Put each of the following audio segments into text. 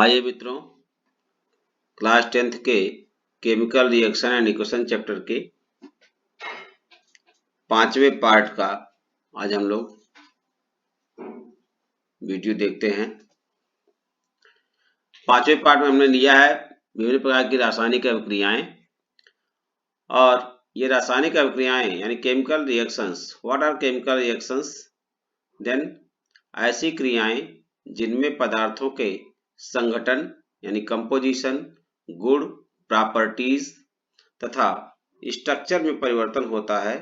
आइए मित्रों, class 10th के chemical reaction and equation chapter के 5वें पार्ट का आज हम लोग वीडियो देखते हैं। 5वें पार्ट में हमने लिया है विभिन्न प्रकार की रासायनिक अभिक्रियाएं, और ये रासायनिक अभिक्रियाएं यानी chemical reactions. What are chemical reactions? Then ऐसी क्रियाएं जिनमें पदार्थों के संगठन यानी कंपोजिशन, गुण, प्रॉपर्टीज तथा स्ट्रक्चर में परिवर्तन होता है,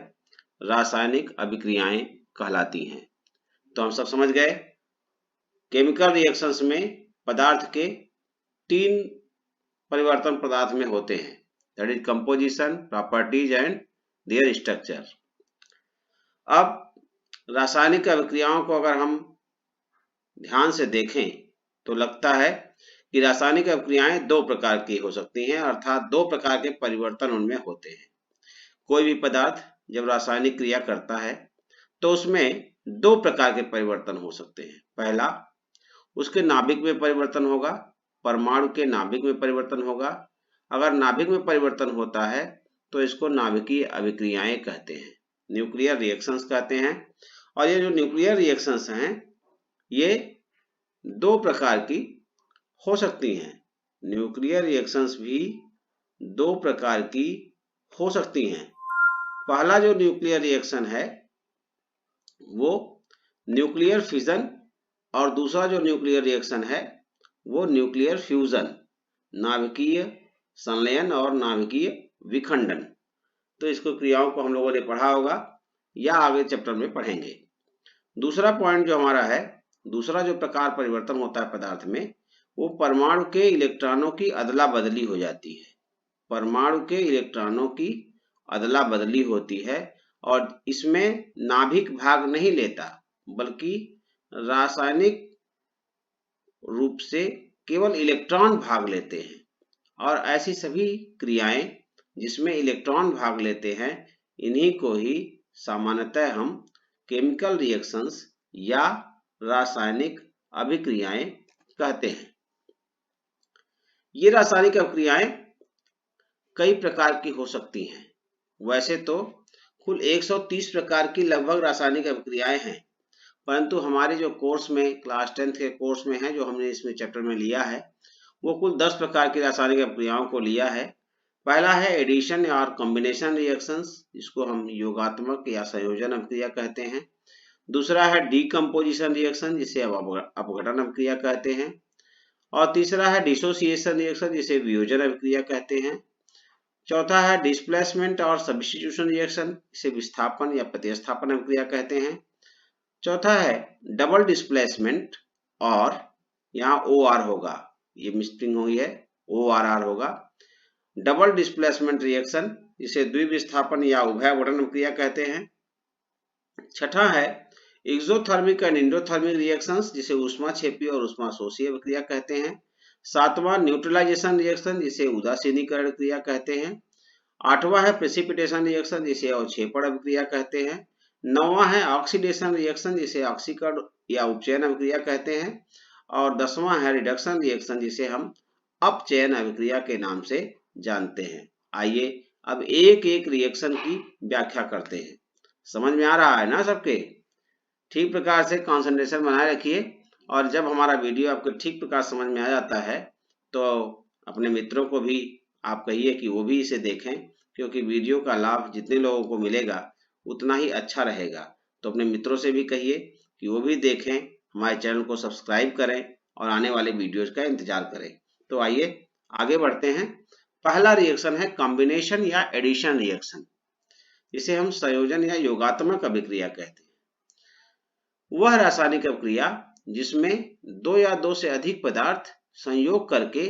रासायनिक अभिक्रियाएं कहलाती हैं। तो हम सब समझ गए, केमिकल रिएक्शंस में पदार्थ के 3 परिवर्तन पदार्थ में होते हैं, that is composition, properties and there structure. अब रासायनिक अभिक्रियाओं को अगर हम ध्यान से देखें तो लगता है कि रासायनिक अभिक्रियाएं 2 प्रकार की हो सकती हैं, अर्थात 2 प्रकार के परिवर्तन उनमें होते हैं। कोई भी पदार्थ जब रासायनिक क्रिया करता है तो उसमें 2 प्रकार के परिवर्तन हो सकते हैं। पहला, उसके नाभिक में परिवर्तन होगा, परमाणु के नाभिक में परिवर्तन होगा। अगर नाभिक में परिवर्तन होता है तो इसको नाभिकीय अभिक्रियाएं कहते हैं, न्यूक्लियर रिएक्शंस कहते हैं। और ये जो न्यूक्लियर रिएक्शंस हैं ये 2 प्रकार की हो सकती हैं। न्यूक्लियर रिएक्शंस भी 2 प्रकार की हो सकती हैं। पहला जो न्यूक्लियर रिएक्शन है वो न्यूक्लियर फिजन, और दूसरा जो न्यूक्लियर रिएक्शन है वो न्यूक्लियर फ्यूजन, नाभिकीय संलयन और नाभिकीय विखंडन। तो इसको क्रियाओं को हम लोगों ने पढ़ा होगा या आगे चैप्टर में पढ़ेंगे। दूसरा पॉइंट जो हमारा है, दूसरा जो प्रकार परिवर्तन होता है पदार्थ में, वो परमाणु के इलेक्ट्रॉनों की अदला बदली हो जाती है। परमाणु के इलेक्ट्रॉनों की अदला बदली होती है और इसमें नाभिक भाग नहीं लेता, बल्कि रासायनिक रूप से केवल इलेक्ट्रॉन भाग लेते हैं। और ऐसी सभी क्रियाएं जिसमें इलेक्ट्रॉन भाग लेते हैं, इन्हीं को ही सामान्यतः हम केमिकल रिएक्शंस या रासायनिक अभिक्रियाएं कहते हैं। ये रासायनिक अभिक्रियाएं कई प्रकार की हो सकती हैं। वैसे तो कुल 130 प्रकार की लगभग रासायनिक अभिक्रियाएं हैं, परंतु हमारे जो कोर्स में क्लास 10th के कोर्स में है, जो हमने इसमें चैप्टर में लिया है, वो कुल 10 प्रकार की रासायनिक अभिक्रियाओं को लिया है। पहला है एडिशन और कॉम्बिनेशन रिएक्शंस, जिसको हम योगात्मक या संयोजन अभिक्रिया कहते हैं। दूसरा है डीकम्पोजिशन रिएक्शन, जिसे अपघटन अभिक्रिया कहते हैं। और तीसरा है डिसोसिएशन रिएक्शन, जिसे वियोजन अभिक्रिया कहते हैं। चौथा है डिस्प्लेसमेंट और सब्स्टिट्यूशन रिएक्शन, इसे विस्थापन या प्रतिस्थापन अभिक्रिया कहते हैं। चौथा है डबल डिस्प्लेसमेंट, और यहाँ OR होगा, ये मिस्प्रिंग हुई है, ORR होगा। डबल डिस्प्लेसमेंट रिएक्शन, जिसे द्विविस्थापन या उभयवर्ण अभिक्रिया कहते हैं। छठा है एक्सोथर्मिक एंड एंडोथर्मिक रिएक्शंस, जिसे ऊष्माक्षेपी और ऊष्माशोषी अभिक्रिया कहते हैं। सातवां न्यूट्रलाइजेशन रिएक्शन, जिसे उदासीनीकरण क्रिया कहते हैं। आठवां है प्रेसिपिटेशन रिएक्शन, जिसे अवक्षेपण अभिक्रिया कहते हैं। नौवां है ऑक्सीडेशन रिएक्शन, जिसे ऑक्सीकरण या उपचयन अभिक्रिया कहते हैं। और 10वां है रिडक्शन रिएक्शन, जिसे हम अपचयन अभिक्रिया के नाम से जानते हैं। आइए अब एक एक रिएक्शन की व्याख्या करते हैं। समझ में आ रहा है ना सबके? ठीक प्रकार से कंसंट्रेशन बनाए रखिए, और जब हमारा वीडियो आपको ठीक प्रकार समझ में आ जाता है तो अपने मित्रों को भी आप कहिए कि वो भी इसे देखें, क्योंकि वीडियो का लाभ जितने लोगों को मिलेगा उतना ही अच्छा रहेगा। तो अपने मित्रों से भी कहिए कि वो भी देखें, हमारे चैनल को सब्सक्राइब करें और आने वाले वीडियोज का इंतजार करें। तो आइए आगे बढ़ते हैं। पहला रिएक्शन है कॉम्बिनेशन या एडिशन रिएक्शन, जिसे हम संयोजन या योगात्मक अभिक्रिया कहते हैं। वह रासायनिक अभिक्रिया जिसमें 2 या 2 से अधिक पदार्थ संयोग करके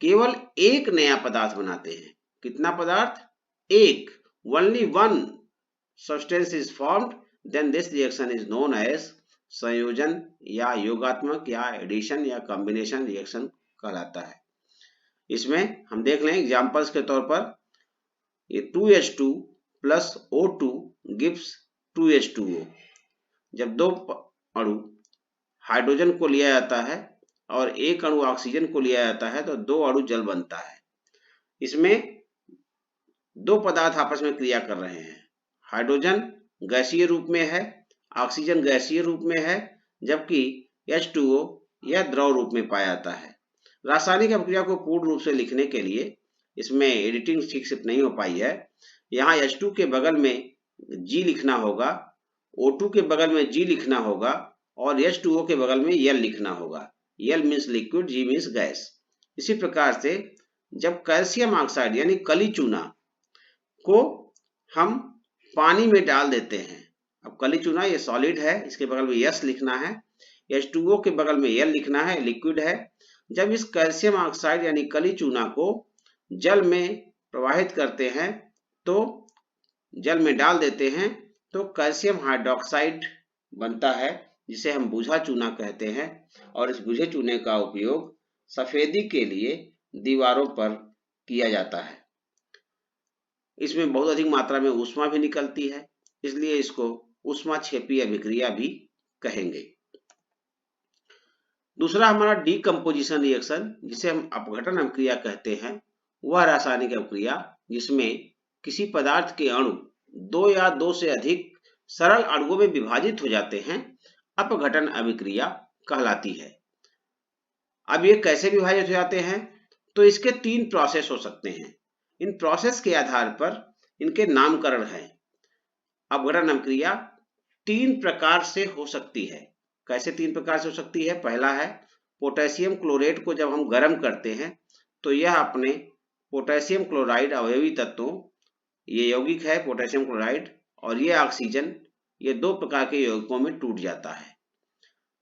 केवल एक नया पदार्थ बनाते हैं। कितना पदार्थ? एक। Only one substance is formed, then this reaction is known as संयोजन या योगात्मक या एडिशन या कॉम्बिनेशन रिएक्शन कहलाता है। इसमें हम देख लें एग्जांपल्स के तौर पर, ये 2H2 plus O2 gives 2H2O। जब 2 अणु हाइड्रोजन को लिया जाता है और एक अणु ऑक्सीजन को लिया जाता है तो 2 अणु जल बनता है। इसमें 2 पदार्थ आपस में क्रिया कर रहे हैं। हाइड्रोजन गैसीय रूप में है, ऑक्सीजन गैसीय रूप में है, जबकि H2O यह द्रव रूप में पाया जाता है। रासायनिक अभिक्रिया को पूर्ण रूप से लिखने के लिए इसमें एडिटिंग ठीक से नहीं हो पाई है। यहाँ H2 के बगल में G लिखना होगा, O2 के बगल में G लिखना होगा और H2O के बगल में L लिखना होगा। L means liquid, G means gas. इसी प्रकार से जब कैल्शियम ऑक्साइड यानी कली चूना को हम पानी में डाल देते हैं, अब कली चूना ये सॉलिड है, इसके बगल में S लिखना है, H2O के बगल में L लिखना है, लिक्विड है। जब इस कैल्शियम ऑक्साइड यानी कली चूना को जल में प्रवाहित करते हैं तो जल में डाल देते हैं तो कैल्शियम हाइड्रोक्साइड बनता है, जिसे हम बुझा चूना कहते हैं। और इस बुझे चूने का उपयोग सफेदी के लिए दीवारों पर किया जाता है। इसमें बहुत अधिक मात्रा में ऊष्मा भी निकलती है, इसलिए इसको ऊष्माक्षेपी अभिक्रिया भी कहेंगे। दूसरा हमारा डीकम्पोजिशन रिएक्शन, जिसे हम अपघटन अभिक्रिया कहते हैं, वह रासायनिक अभिक्रिया जिसमें किसी पदार्थ के अणु 2 या 2 से अधिक सरल अणुओं में विभाजित हो जाते हैं, अपघटन अभिक्रिया कहलाती है। अब ये कैसे विभाजित हो जाते हैं? तो इसके 3 प्रोसेस हो सकते हैं। इन प्रोसेस के आधार पर इनके नामकरण है। अपघटन अभिक्रिया 3 प्रकार से हो सकती है। कैसे 3 प्रकार से हो सकती है? पहला है पोटेशियम क्लोरेट को जब हम गर्म करते हैं तो यह अपने पोटेशियम क्लोराइड अवयवी तत्वों, ये यौगिक है पोटेशियम क्लोराइड, और ये ऑक्सीजन, ये 2 प्रकार के यौगिकों में टूट जाता है।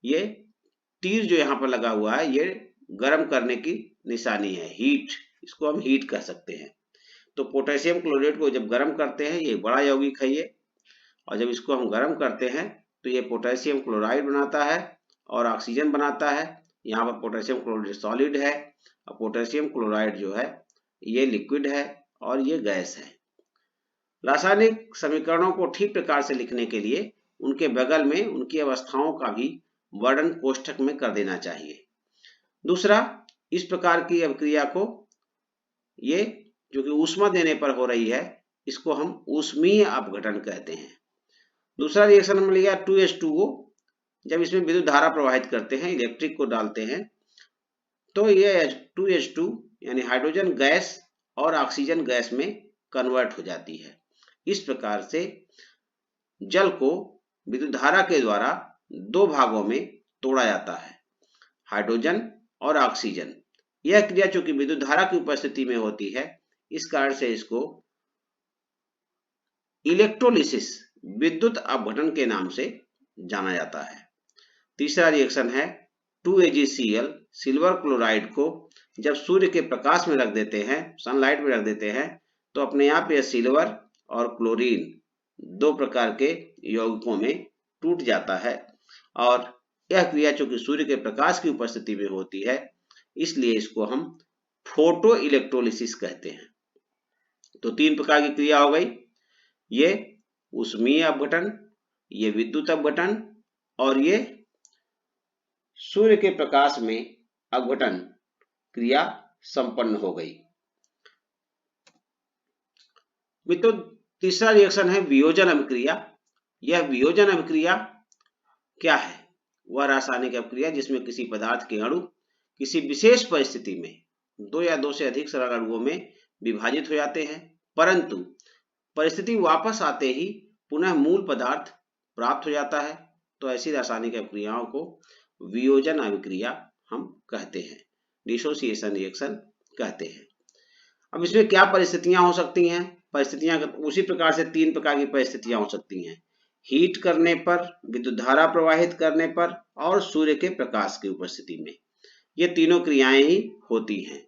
ये तीर जो यहाँ पर लगा हुआ है ये गर्म करने की निशानी है, हीट, इसको हम हीट कह सकते हैं। तो पोटेशियम क्लोरेट को जब गर्म करते हैं, ये बड़ा यौगिक है ये, और जब इसको हम गर्म करते हैं तो ये पोटेशियम क्लोराइड बनाता है और ऑक्सीजन बनाता है। यहाँ पर पोटेशियम क्लोराइड सॉलिड है और पोटेशियम क्लोराइड जो है ये लिक्विड है और ये गैस है। रासायनिक समीकरणों को ठीक प्रकार से लिखने के लिए उनके बगल में उनकी अवस्थाओं का भी वर्णन कोष्ठक में कर देना चाहिए। दूसरा, इस प्रकार की अभिक्रिया को, ये जो कि ऊष्मा देने पर हो रही है, इसको हम ऊष्मीय अपघटन कहते हैं। दूसरा रिएक्शन हमने लिया 2H2O, जब इसमें विद्युत धारा प्रवाहित करते हैं, इलेक्ट्रिक को डालते हैं, तो ये 2H2 यानी हाइड्रोजन गैस और ऑक्सीजन गैस में कन्वर्ट हो जाती है। इस प्रकार से जल को विद्युत धारा के द्वारा 2 भागों में तोड़ा जाता है, हाइड्रोजन और ऑक्सीजन। यह क्रिया चूंकि विद्युत धारा की उपस्थिति में होती है, इस कारण से इसको इलेक्ट्रोलिसिस, विद्युत अपघटन के नाम से जाना जाता है। तीसरा रिएक्शन है 2AgCl, सिल्वर क्लोराइड को जब सूर्य के प्रकाश में रख देते हैं, सनलाइट में रख देते हैं, तो अपने आप यह सिल्वर और क्लोरीन 2 प्रकार के यौगिकों में टूट जाता है। और यह क्रिया चूंकि सूर्य के प्रकाश की उपस्थिति में होती है, इसलिए इसको हम फोटो इलेक्ट्रोलिसिस कहते हैं। तो 3 प्रकार की क्रिया हो गई, ये ऊष्मीय अपघटन, ये विद्युत अपघटन और ये सूर्य के प्रकाश में अपघटन क्रिया संपन्न हो गई। मित्रों, तीसरा रिएक्शन है वियोजन अभिक्रिया। यह वियोजन अभिक्रिया क्या है? वह रासायनिक अभिक्रिया जिसमें किसी पदार्थ के अणु किसी विशेष परिस्थिति में 2 या 2 से अधिक सरल अणुओं में विभाजित हो जाते हैं, परंतु परिस्थिति वापस आते ही पुनः मूल पदार्थ प्राप्त हो जाता है। तो ऐसी रासायनिक अभिक्रियाओं को वियोजन अभिक्रिया हम कहते हैं, डिसोसिएशन रिएक्शन कहते हैं। अब इसमें क्या परिस्थितियां हो सकती हैं? परिस्थितियां उसी प्रकार से 3 प्रकार की परिस्थितियां हो सकती हैं, हीट करने पर, विद्युत धारा प्रवाहित करने पर और सूर्य के प्रकाश की उपस्थिति में। ये तीनों क्रियाएं ही होती हैं।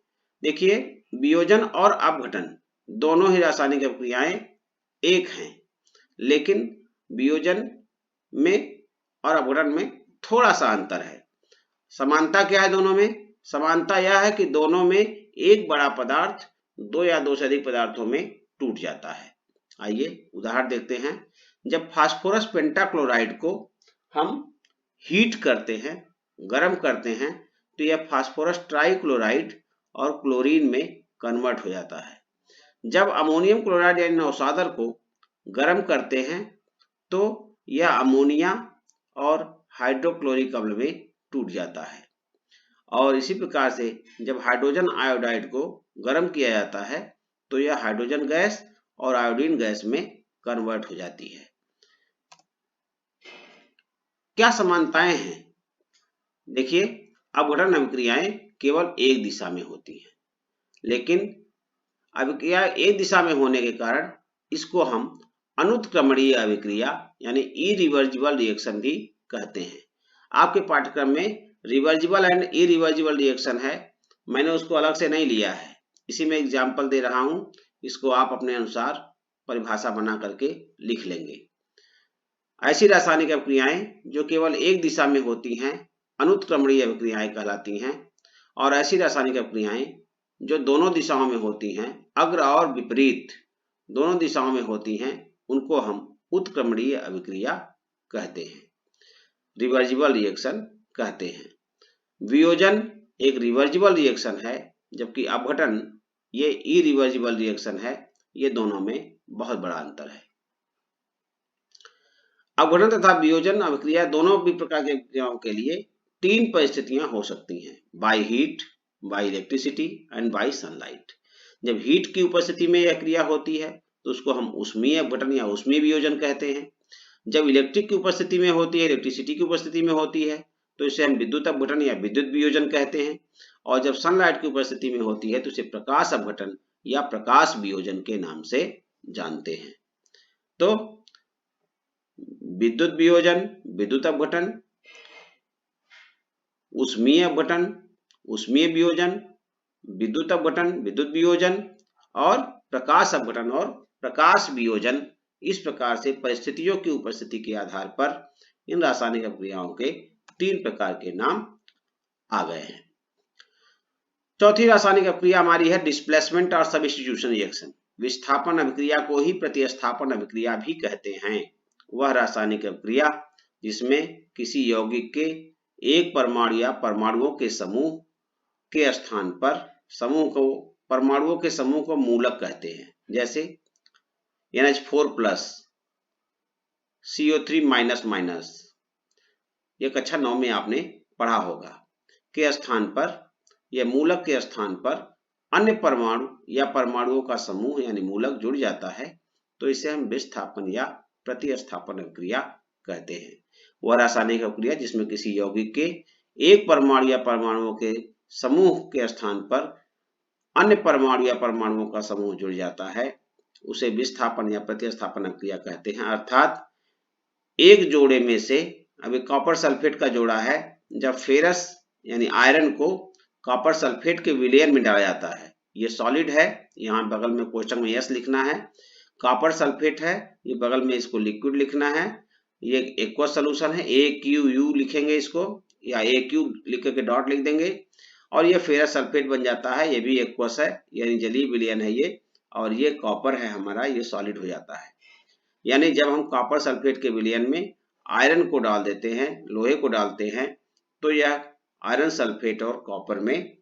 देखिए, वियोजन और अपघटन दोनों ही रासायनिक अभिक्रियाएं एक हैं, लेकिन वियोजन में और अपघटन में थोड़ा सा अंतर है। समानता क्या है दोनों में? समानता यह है कि दोनों में एक बड़ा पदार्थ 2 या 2 से अधिक पदार्थों में टूट जाता है। आइए उदाहरण देखते हैं। जब फास्फोरस पेंटाक्लोराइड को हम हीट करते हैं, गर्म करते हैं, तो यह फास्फोरस ट्राइक्लोराइड और क्लोरीन में कन्वर्ट हो जाता है। जब अमोनियम क्लोराइड यानी नौसादर को गर्म करते हैं तो यह अमोनिया और हाइड्रोक्लोरिक अम्ल में टूट जाता है, और इसी प्रकार से जब हाइड्रोजन आयोडाइड को गर्म किया जाता है तो यह हाइड्रोजन गैस और आयोडीन गैस में कन्वर्ट हो जाती है। क्या समानताएं हैं? देखिए, अपघटन अभिक्रियाएं केवल एक दिशा में होती हैं, लेकिन अभिक्रिया एक दिशा में होने के कारण इसको हम अनुत्क्रमणीय अभिक्रिया यानी इरिवर्जिबल रिएक्शन भी कहते हैं। आपके पाठ्यक्रम में रिवर्जिबल एंड इरिवर्जिबल रिएक्शन है, मैंने उसको अलग से नहीं लिया है, इसी में एग्जाम्पल दे रहा हूं, इसको आप अपने अनुसार परिभाषा बना करके लिख लेंगे। ऐसी रासायनिक अभिक्रियाएं जो केवल एक दिशा में होती हैं अनुत्क्रमणीय अभिक्रियाएं कहलाती हैं, और ऐसी रासायनिक अभिक्रियाएं जो दोनों दिशाओं में होती हैं, अग्र और विपरीत दोनों दिशाओं में होती हैं, उनको हम उत्क्रमणीय अभिक्रिया कहते हैं, रिवर्जिबल रिएक्शन कहते हैं। वियोजन एक रिवर्जिबल रिएक्शन है, जबकि अपघटन ये इरिवर्जिबल रिएक्शन है। ये दोनों में बहुत बड़ा अंतर है। अपघटन तथा वियोजन अभिक्रिया दोनों भी प्रकार की अभिक्रियाओं के लिए तीन परिस्थितियां हो सकती हैं, by heat, bye electricity and bye sunlight. जब हीट की उपस्थिति में यह क्रिया होती है तो उसको हम ऊष्मीय अपघटन या ऊष्मीय वियोजन कहते हैं। जब इलेक्ट्रिक की उपस्थिति में होती है, इलेक्ट्रिसिटी की उपस्थिति में होती है, तो इसे हम विद्युत अपघटन या विद्युत वियोजन कहते हैं। और जब सनलाइट की उपस्थिति में होती है तो इसे प्रकाश अपघटन या प्रकाश वियोजन के नाम से जानते हैं। तो विद्युत वियोजन, विद्युत अपघटन, ऊष्मीय अपघटन, ऊष्मीय वियोजन, विद्युत अपघटन, विद्युत वियोजन, और प्रकाश अपघटन और प्रकाश वियोजन, इस प्रकार से परिस्थितियों की उपस्थिति के आधार पर इन रासायनिक अभिक्रियाओं के तीन प्रकार के नाम आ गए हैं। चौथी रासायनिक अभिक्रिया हमारी है डिस्प्लेसमेंट और सब्स्टिट्यूशन रिएक्शन। विस्थापन अभिक्रिया को ही प्रतिस्थापन अभिक्रिया भी कहते हैं। वह रासायनिक अभिक्रिया जिसमें किसी यौगिक के एक परमाणु या परमाणुओं के समूह के स्थान पर परमाणुओं के समूह को मूलक कहते हैं। जैसे NH4+, CO3-, यह कक्षा 9 में आपने पढ़ा होगा, के स्थान पर, यह मूलक के स्थान पर अन्य परमाणु या परमाणुओं का समूह यानी मूलक जुड़ जाता है, तो इसे हम विस्थापन या प्रतिस्थापन अभिक्रिया कहते हैं। वह रासायनिक अभिक्रिया जिसमें किसी यौगिक के एक परमाणु या परमाणुओं के समूह के स्थान पर अन्य परमाणु या परमाणुओं का समूह जुड़ जाता है, उसे विस्थापन या प्रतिस्थापन अभिक्रिया कहते हैं। अर्थात एक जोड़े में से, अभी कॉपर सल्फेट का जोड़ा है, जब फेरस यानी आयरन को कॉपर सल्फेट के विलयन में डाला जाता है, ये सॉलिड है, यहाँ बगल में कोष्ठक में S लिखना है, कॉपर सल्फेट है, ये बगल में इसको लिक्विड लिखना है, ये एक्वस सोल्यूशन है, AQU लिखेंगे इसको, या AQ लिख के डॉट लिख देंगे, और ये फेरस सल्फेट बन जाता है, ये भी एक्वस है यानी जलीय विलयन है ये, और ये कॉपर है हमारा, ये सॉलिड हो जाता है। यानी जब हम कॉपर सल्फेट के विलयन में आयरन को डाल देते हैं, लोहे को डालते हैं, तो यह आयरन सल्फेट और कॉपर में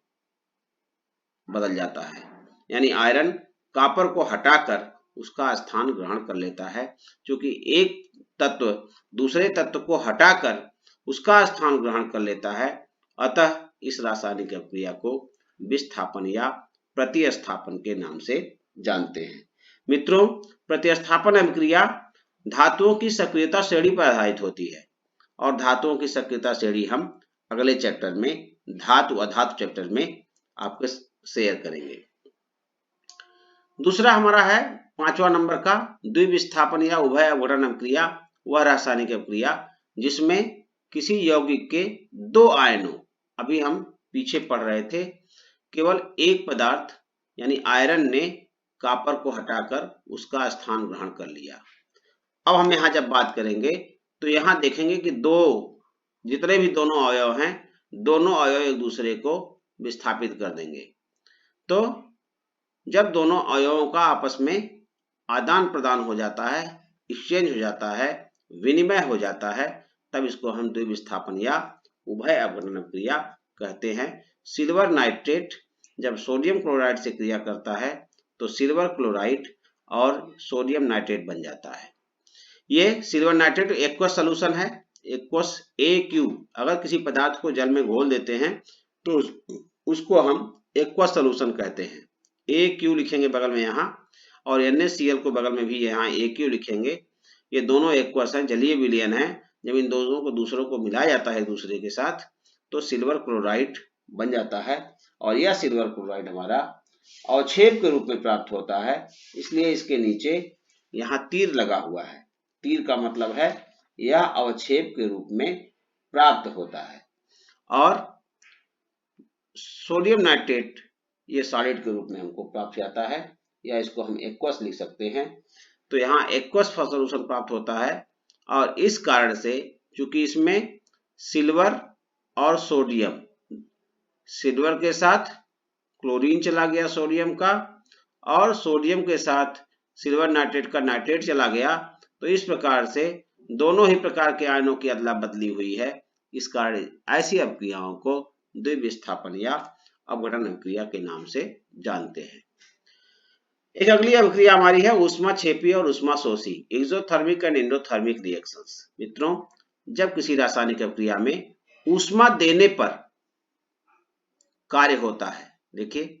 बदल जाता है। यानी आयरन कॉपर को हटाकर उसका स्थान ग्रहण कर लेता है। क्योंकि एक तत्व दूसरे तत्व को हटाकर उसका स्थान ग्रहण कर लेता है, अतः इस रासायनिक अभिक्रिया को विस्थापन या प्रतिस्थापन के नाम से जानते हैं। मित्रों, प्रतिस्थापन अभिक्रिया धातुओं की सक्रियता श्रेणी पर आधारित होती है, और धातुओं की सक्रियता श्रेणी हम अगले चैप्टर में, धातु अधातु चैप्टर में आपके शेयर करेंगे। दूसरा हमारा है 5वां नंबर का द्विविस्थापन या उभय अपघटन अभिक्रिया। वह रासायनिक अभिक्रिया जिसमें किसी यौगिक के दो आयनों, अभी हम पीछे पढ़ रहे थे, केवल एक पदार्थ यानी आयरन ने कॉपर को हटाकर उसका स्थान ग्रहण कर लिया। अब हम यहाँ जब बात करेंगे तो यहाँ देखेंगे कि जितने भी दोनों अवयव हैं, दोनों अवयव एक दूसरे को विस्थापित कर देंगे। तो जब दोनों अवयवों का आपस में आदान प्रदान हो जाता है, एक्सचेंज हो जाता है, विनिमय हो जाता है, तब इसको हम द्विविस्थापन या उभय अपघटन अभिक्रिया कहते हैं। सिल्वर नाइट्रेट जब सोडियम क्लोराइड से क्रिया करता है तो सिल्वर क्लोराइड और सोडियम नाइट्रेट बन जाता है। ये सिल्वर नाइट्रेट एक्वस सोल्यूशन है, एक्वस AQ। अगर किसी पदार्थ को जल में घोल देते हैं तो उसको हम एक्वस सोल्यूशन कहते हैं। AQ लिखेंगे बगल में यहाँ, और NaCl को बगल में भी यहाँ AQ लिखेंगे। ये दोनों एक्वस हैं, जलीय विलयन है। जब इन दोनों को दूसरों को मिलाया जाता है एक दूसरे के साथ तो सिल्वर क्लोराइड बन जाता है, और यह सिल्वर क्लोराइड हमारा अवक्षेप के रूप में प्राप्त होता है। इसलिए इसके नीचे यहाँ तीर लगा हुआ है। तीर का मतलब है यह अवक्षेप के रूप में प्राप्त होता है। और सोडियम नाइट्रेट ये सॉलिड के रूप में हमको प्राप्त जाता है, या इसको हम एक्वस लिख सकते हैं। तो यहाँ एक्वस सोल्यूशन प्राप्त होता है, और इस कारण से चूंकि इसमें सिल्वर और सोडियम, सिल्वर के साथ क्लोरीन चला गया सोडियम का, और सोडियम के साथ सिल्वर नाइट्रेट का नाइट्रेट चला गया, तो इस प्रकार से दोनों ही प्रकार के आयनों की अदला बदली हुई है। इस कारण ऐसी अभिक्रियाओं को द्विविस्थापन या अपघटन अभिक्रिया के नाम से जानते हैं। एक अगली अभिक्रिया हमारी है ऊष्माक्षेपी और ऊष्माशोषी, एक्सोथर्मिक एंड एंडोथर्मिक रिएक्शंस। मित्रों, जब किसी रासायनिक अभिक्रिया में ऊष्मा देने पर कार्य होता है, देखिए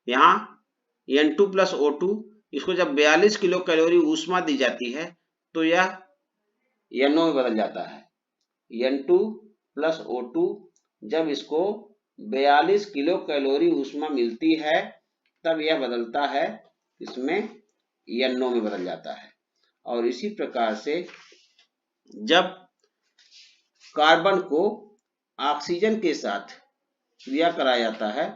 यहाँ N2+O2, इसको जब 42 किलो कैलोरी ऊष्मा दी जाती है तो यह NO में बदल जाता है। N2+O2 जब इसको 42 किलो कैलोरी ऊष्मा मिलती है तब यह बदलता है, इसमें NO में बदल जाता है। और इसी प्रकार से जब कार्बन को ऑक्सीजन के साथ क्रिया कराया जाता है,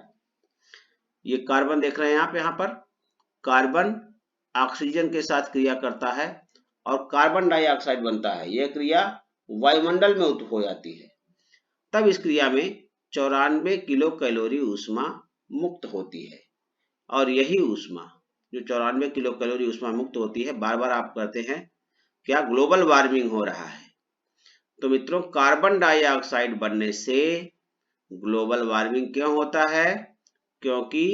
ये कार्बन देख रहे हैं आप यहाँ पर, कार्बन ऑक्सीजन के साथ क्रिया करता है और कार्बन डाइऑक्साइड बनता है। यह क्रिया वायुमंडल में हो जाती है। तब इस क्रिया में 94 किलो कैलोरी ऊष्मा मुक्त होती है, और यही ऊष्मा जो 94 किलो कैलोरी ऊष्मा मुक्त होती है, बार बार आप कहते हैं क्या ग्लोबल वार्मिंग हो रहा है। तो मित्रों, कार्बन डाइऑक्साइड बनने से ग्लोबल वार्मिंग क्यों होता है? क्योंकि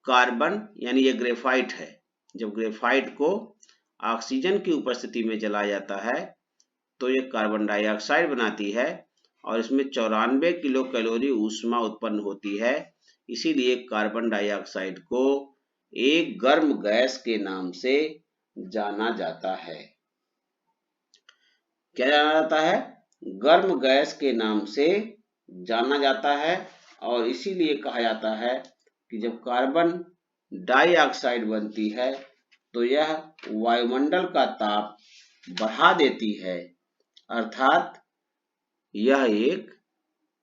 कार्बन यानी ये ग्रेफाइट है, जब ग्रेफाइट को ऑक्सीजन की उपस्थिति में जलाया जाता है तो ये कार्बन डाइऑक्साइड बनाती है, और इसमें 94 किलो कैलोरी ऊष्मा उत्पन्न होती है। इसीलिए कार्बन डाइऑक्साइड को एक गर्म गैस के नाम से जाना जाता है। क्या जाना जाता है? गर्म गैस के नाम से जाना जाता है। और इसीलिए कहा जाता है कि जब कार्बन डाइऑक्साइड बनती है तो यह वायुमंडल का ताप बढ़ा देती है, अर्थात यह एक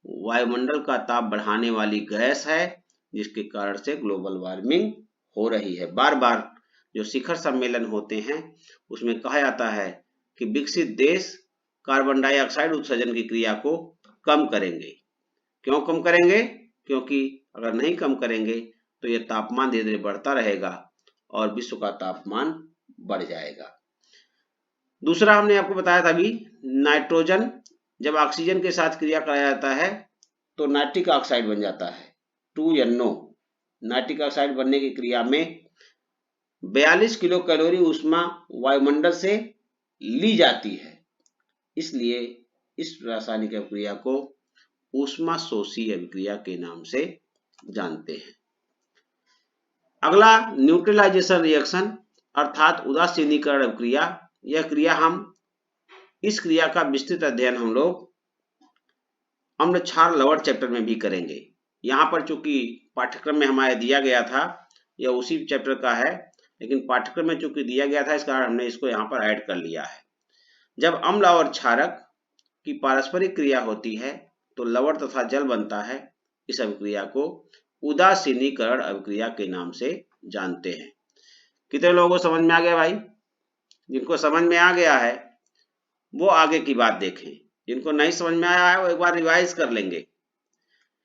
वायुमंडल का ताप बढ़ाने वाली गैस है, जिसके कारण से ग्लोबल वार्मिंग हो रही है। बार बार जो शिखर सम्मेलन होते हैं उसमें कहा जाता है कि विकसित देश कार्बन डाइऑक्साइड उत्सर्जन की क्रिया को कम करेंगे। क्यों कम करेंगे? क्योंकि अगर नहीं कम करेंगे तो यह तापमान धीरे धीरे बढ़ता रहेगा और विश्व का तापमान बढ़ जाएगा। दूसरा हमने आपको बताया था अभी, नाइट्रोजन जब ऑक्सीजन के साथ क्रिया कराया जाता है तो नाइट्रिक ऑक्साइड बन जाता है, 2NO। नाइट्रिक ऑक्साइड बनने की क्रिया में 42 किलो कैलोरी ऊष्मा वायुमंडल से ली जाती है, इसलिए इस रासायनिक अभिक्रिया को ऊष्माशोषी अभिक्रिया के नाम से जानते हैं। अगला न्यूट्रलाइजेशन रिएक्शन अर्थात उदासीनीकरण अभिक्रिया। यह क्रिया इस क्रिया का विस्तृत अध्ययन हम लोग अम्ल क्षार लवण चैप्टर में भी करेंगे। यहाँ पर चूंकि पाठ्यक्रम में हमारे दिया गया था, यह उसी चैप्टर का है, लेकिन पाठ्यक्रम में चूंकि दिया गया था इस कारण हमने इसको यहाँ पर ऐड कर लिया है। जब अम्ल और क्षारक की पारस्परिक क्रिया होती है तो लवण तथा जल बनता है। इस अभिक्रिया को उदासीनीकरण अभिक्रिया के नाम से जानते हैं। कितने लोगों को समझ में आ गया भाई? जिनको समझ में आ गया है वो आगे की बात देखें, जिनको नहीं समझ में आया है वो एक बार रिवाइज कर लेंगे,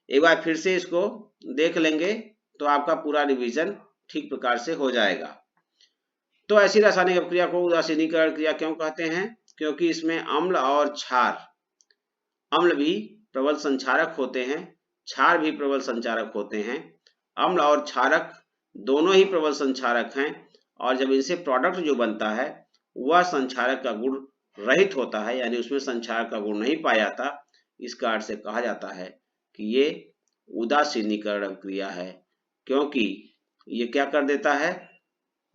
एक बार फिर से इसको देख लेंगे तो आपका पूरा रिवीजन ठीक प्रकार से हो जाएगा। तो ऐसी रासायनिक अभिक्रिया को उदासीनीकरण क्रिया क्यों कहते हैं? क्योंकि इसमें अम्ल और क्षार, अम्ल भी प्रबल संक्षारक होते हैं, क्षार भी प्रबल संचारक होते हैं। अम्ल और क्षारक दोनों ही प्रबल संचारक हैं, और जब इनसे प्रोडक्ट जो बनता है वह संचारक का गुण रहित होता है, यानी उसमें संचारक का गुण नहीं पाया जाता, इस कारण से कहा जाता है कि ये उदासीनीकरण अभिक्रिया है, क्योंकि ये क्या कर देता है,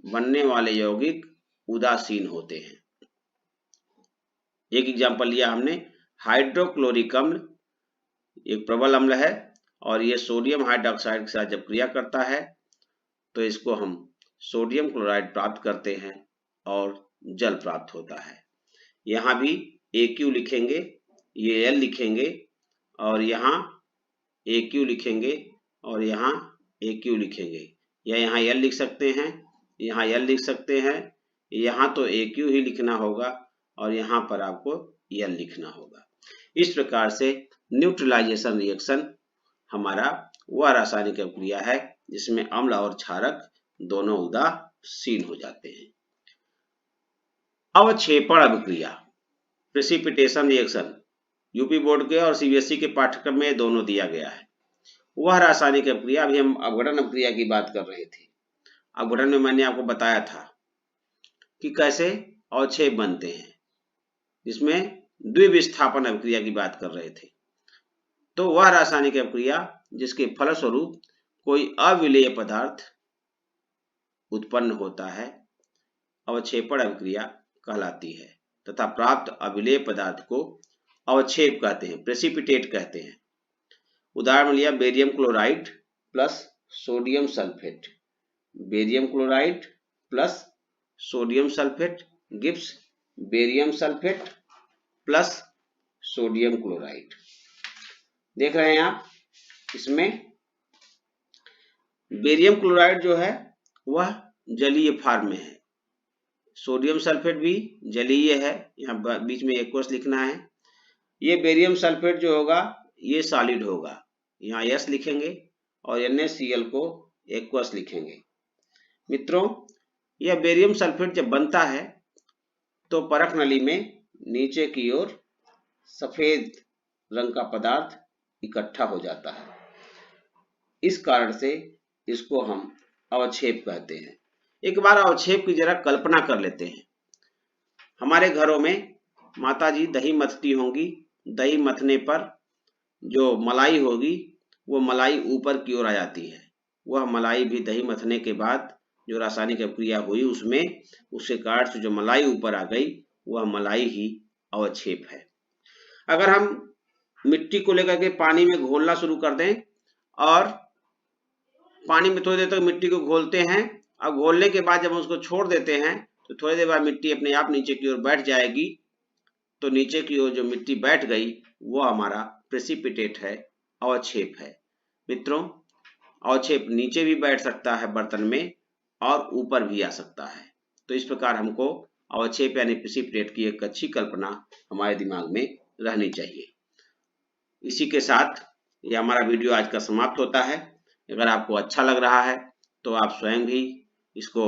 बनने वाले यौगिक उदासीन होते हैं। एक एग्जांपल लिया हमने, हाइड्रोक्लोरिक अम्ल एक प्रबल अम्ल है, और ये सोडियम हाइड्रोक्साइड के साथ जब क्रिया करता है तो इसको हम सोडियम क्लोराइड प्राप्त करते हैं और जल प्राप्त होता है। यहाँ भी AQ लिखेंगे, ये L लिखेंगे, और यहाँ AQ लिखेंगे, और यहाँ AQ लिखेंगे, या यहाँ L लिख सकते हैं, यहाँ L लिख सकते हैं, यहाँ तो AQ ही लिखना होगा और यहाँ पर आपको L लिखना होगा। इस प्रकार से न्यूट्रलाइजेशन रिएक्शन हमारा वह रासायनिक अभिक्रिया है जिसमें अम्ल और क्षारक दोनों उदासीन हो जाते हैं। अवक्षेपण अभिक्रिया, प्रेसिपिटेशन रिएक्शन, यूपी बोर्ड के और CBSE के पाठ्यक्रम में दोनों दिया गया है। वह रासायनिक अभिक्रिया, अभी हम अपघटन अभिक्रिया की बात कर रहे थे। अपघटन में मैंने आपको बताया था कि कैसे अवक्षेप बनते हैं, जिसमें द्विविस्थापन अभिक्रिया की बात कर रहे थे। तो वह रासायनिक अभिक्रिया जिसके फलस्वरूप कोई अविलेय पदार्थ उत्पन्न होता है अवक्षेपण अभिक्रिया कहलाती है, तथा प्राप्त अविलेय पदार्थ को अवक्षेप कहते हैं, प्रेसिपिटेट कहते हैं। उदाहरण लिया barium chloride plus sodium sulphate, barium chloride plus sodium sulphate gives barium sulphate plus sodium chloride. देख रहे हैं आप, इसमें बेरियम क्लोराइड जो है वह जलीय फॉर्म में है, सोडियम सल्फेट भी जलीय है, यहाँ बीच में एक्वस लिखना है। ये बेरियम सल्फेट जो होगा ये सॉलिड होगा, यहाँ S लिखेंगे और NaCl को एक्वस लिखेंगे। मित्रों, यह बेरियम सल्फेट जब बनता है तो परख नली में नीचे की ओर सफेद रंग का पदार्थ इकट्ठा हो जाता है, इस कारण से इसको हम अवक्षेप कहते हैं। एक बार अवक्षेप की जरा कल्पना कर लेते हैं। हमारे घरों में माताजी दही मथती होंगी, दही मथने पर जो मलाई होगी वो मलाई ऊपर की ओर आ जाती है, वह मलाई भी दही मथने के बाद जो रासायनिक अभिक्रिया हुई उसमें उसके कारण से जो मलाई ऊपर आ गई वह मलाई ही अवक्षेप है। अगर हम मिट्टी को लेकर के पानी में घोलना शुरू कर दें और पानी में थोड़ी देर तक मिट्टी को घोलते हैं, और घोलने के बाद जब हम उसको छोड़ देते हैं तो थोड़ी देर बाद मिट्टी अपने आप नीचे की ओर बैठ जाएगी, तो नीचे की ओर जो मिट्टी बैठ गई वो हमारा प्रेसिपिटेट है, अवक्षेप है। मित्रों, अवक्षेप नीचे भी बैठ सकता है बर्तन में और ऊपर भी आ सकता है, तो इस प्रकार हमको अवक्षेप यानी प्रेसिपिटेट की एक अच्छी कल्पना हमारे दिमाग में रहनी चाहिए। इसी के साथ ये हमारा वीडियो आज का समाप्त होता है। अगर आपको अच्छा लग रहा है तो आप स्वयं भी इसको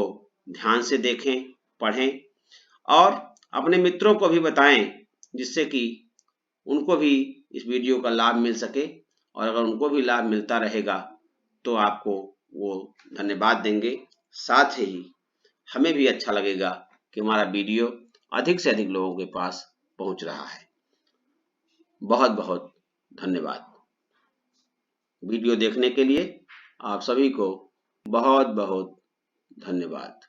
ध्यान से देखें, पढ़ें और अपने मित्रों को भी बताएं, जिससे कि उनको भी इस वीडियो का लाभ मिल सके, और अगर उनको भी लाभ मिलता रहेगा तो आपको वो धन्यवाद देंगे। साथ ही हमें भी अच्छा लगेगा कि हमारा वीडियो अधिक से अधिक लोगों के पास पहुंच रहा है। बहुत बहुत धन्यवाद। वीडियो देखने के लिए आप सभी को बहुत बहुत धन्यवाद।